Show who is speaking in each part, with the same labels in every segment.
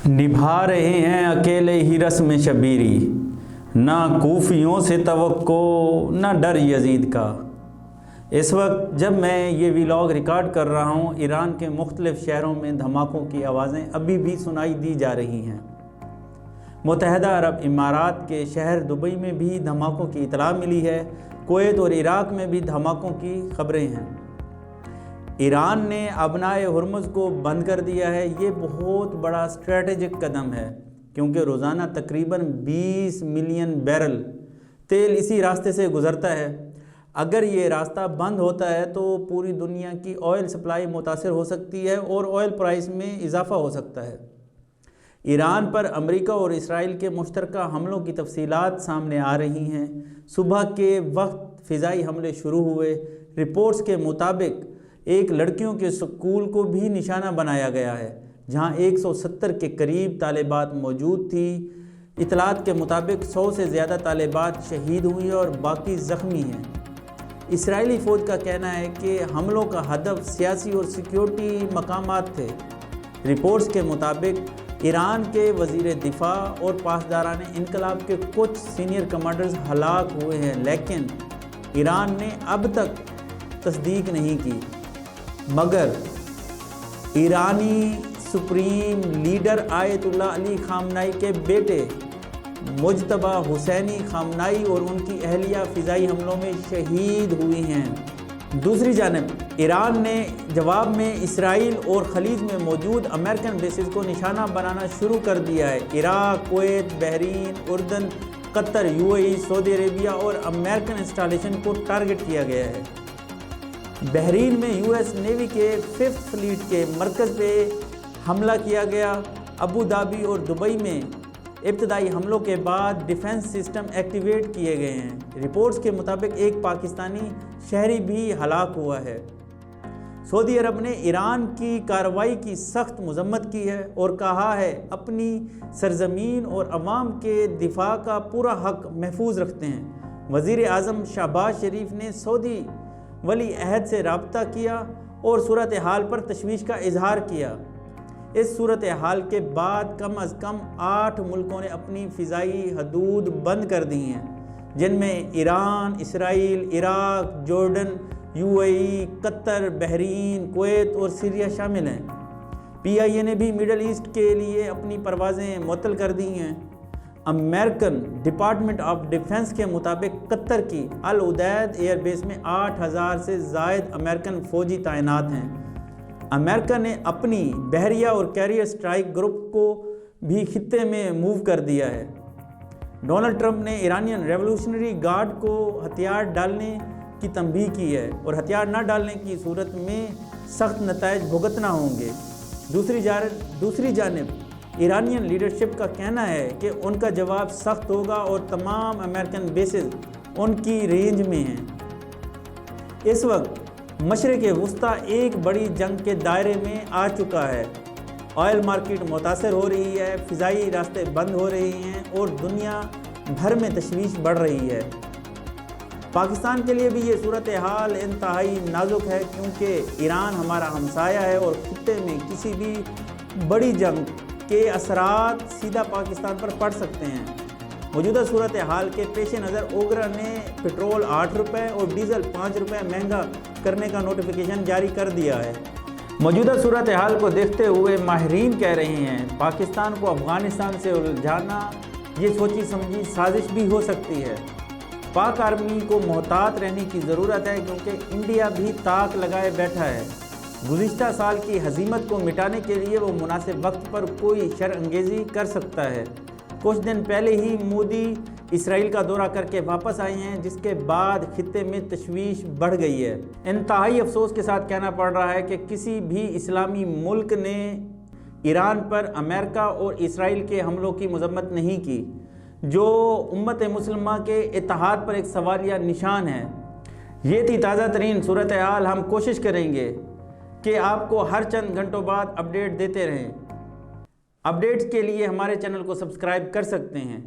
Speaker 1: निभा रहे हैं अकेले ही रस्म शबीरी, ना कूफियों से तवक्को ना डर यजीद का। इस वक्त जब मैं ये व्लॉग रिकॉर्ड कर रहा हूँ, ईरान के मुख्तलिफ शहरों में धमाकों की आवाज़ें अभी भी सुनाई दी जा रही हैं। मुत्तहदा अरब इमारात के शहर दुबई में भी धमाकों की इतला मिली है। कुवैत और इराक़ में भी धमाकों की खबरें हैं। ईरान ने अबनाए हुर्मुज़ को बंद कर दिया है। ये बहुत बड़ा स्ट्रेटेजिक कदम है, क्योंकि रोज़ाना तकरीबन 20 मिलियन बैरल तेल इसी रास्ते से गुज़रता है। अगर ये रास्ता बंद होता है तो पूरी दुनिया की ऑयल सप्लाई मुतासर हो सकती है और ऑयल प्राइस में इजाफ़ा हो सकता है। ईरान पर अमेरिका और इसराइल के मुश्तरका हमलों की तफसीलात सामने आ रही हैं। सुबह के वक्त फ़िज़ाई हमले शुरू हुए। रिपोर्ट्स के मुताबिक एक लड़कियों के स्कूल को भी निशाना बनाया गया है, जहां 170 के करीब तालिबात मौजूद थी। इतलात के मुताबिक 100 से ज़्यादा तालिबात शहीद हुई और बाकी ज़ख्मी हैं। इसराइली फ़ौज का कहना है कि हमलों का हदफ सियासी और सिक्योरिटी मकामात थे। रिपोर्ट्स के मुताबिक ईरान के वज़ीर दिफा और पासदारान इनकलाब के कुछ सीनियर कमांडर्स हलाक हुए हैं, लेकिन ईरान ने अब तक तस्दीक नहीं की। मगर ईरानी supreme leader Ayatollah Ali Khamenei के बेटे मुज्तबा हुसैनी खामनाई और उनकी अहलिया फ़िज़ाई हमलों में शहीद हुई हैं। दूसरी जानिब ईरान ने जवाब में इसराइल और खलीज में मौजूद अमेरिकन बेसिस को निशाना बनाना शुरू कर दिया है। इराक़, कुवैत, बहरीन, उर्दन, कतर, यूएई, सऊदी अरेबिया और अमेरिकन इंस्टॉलेशन को टारगेट किया गया है। बहरीन में यूएस नेवी के 5th फ्लीट के मरकज़ पे हमला किया गया। अबू धाबी और दुबई में इब्तदाई हमलों के बाद डिफेंस सिस्टम एक्टिवेट किए गए हैं। रिपोर्ट्स के मुताबिक एक पाकिस्तानी शहरी भी हलाक हुआ है। सऊदी अरब ने ईरान की कार्रवाई की सख्त मज़म्मत की है और कहा है अपनी सरजमीन और अवाम के दिफा का पूरा हक महफूज रखते हैं। वज़ीर आज़म शहबाज शरीफ ने सऊदी वली अहद से रब्ता किया और सूरत हाल पर तशवीश का इजहार किया। इस सूरत हाल के बाद कम अज़ कम 8 मुल्कों ने अपनी फ़िज़ाई हदूद बंद कर दी हैं, जिनमें Iran, Israel, Iraq, Jordan, UAE, Qatar, Bahrain, Kuwait और सीरिया शामिल हैं। PIA ने भी मिडल ईस्ट के लिए अपनी परवाज़ें मुअत्तल कर दी हैं। अमेरिकन डिपार्टमेंट ऑफ डिफेंस के मुताबिक कतर की अल उदैद एयरबेस में 8000 से ज़ायद अमेरिकन फ़ौजी तैनात हैं। अमेरिका ने अपनी बहरिया और कैरियर स्ट्राइक ग्रुप को भी खित्ते में मूव कर दिया है। डोनाल्ड ट्रंप ने ईरानियन रेवोल्यूशनरी गार्ड को हथियार डालने की तंबीह की है और हथियार न डालने की सूरत में सख्त नताइज भुगतना होंगे। दूसरी जानिब ईरानियन लीडरशिप का कहना है कि उनका जवाब सख्त होगा और तमाम अमेरिकन बेसेस उनकी रेंज में हैं। इस वक्त मशरिक़ वुस्ता एक बड़ी जंग के दायरे में आ चुका है। ऑयल मार्केट मुतासर हो रही है, फ़िज़ाई रास्ते बंद हो रहे हैं और दुनिया भर में तशवीश बढ़ रही है। पाकिस्तान के लिए भी ये सूरत हाल इंतहाई नाजुक है, क्योंकि ईरान हमारा हमसाया है और खित्ते में किसी भी बड़ी जंग के असरात सीधा पाकिस्तान पर पड़ सकते हैं। मौजूदा सूरत हाल के पेश नज़र ओगरा ने पेट्रोल 8 रुपये और डीज़ल 5 रुपये महंगा करने का नोटिफिकेशन जारी कर दिया है। मौजूदा सूरत हाल को देखते हुए माहिरीन कह रहे हैं पाकिस्तान को अफ़गानिस्तान से उलझाना ये सोची समझी साजिश भी हो सकती है। पाक आर्मी को मोहतात रहने की ज़रूरत है, क्योंकि इंडिया भी ताक लगाए बैठा है। गुज़िश्ता साल की हज़ीमत को मिटाने के लिए वो मुनासिब वक्त पर कोई शरअंगेज़ी कर सकता है। कुछ दिन पहले ही मोदी इसराइल का दौरा करके वापस आए हैं, जिसके बाद खित्ते में तशवीश बढ़ गई है। इंतहाई अफसोस के साथ कहना पड़ रहा है कि किसी भी इस्लामी मुल्क ने ईरान पर अमेरिका और इसराइल के हमलों की मज़म्मत नहीं की, जो उम्मत मुस्लिमा के इत्तेहाद पर एक सवालिया निशान है। ये थी ताज़ा तरीन सूरत हाल। हम कोशिश करेंगे कि आपको हर चंद घंटों बाद अपडेट देते रहें। अपडेट्स के लिए हमारे चैनल को सब्सक्राइब कर सकते हैं।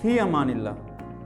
Speaker 1: फ़ी अमानिल्लाह।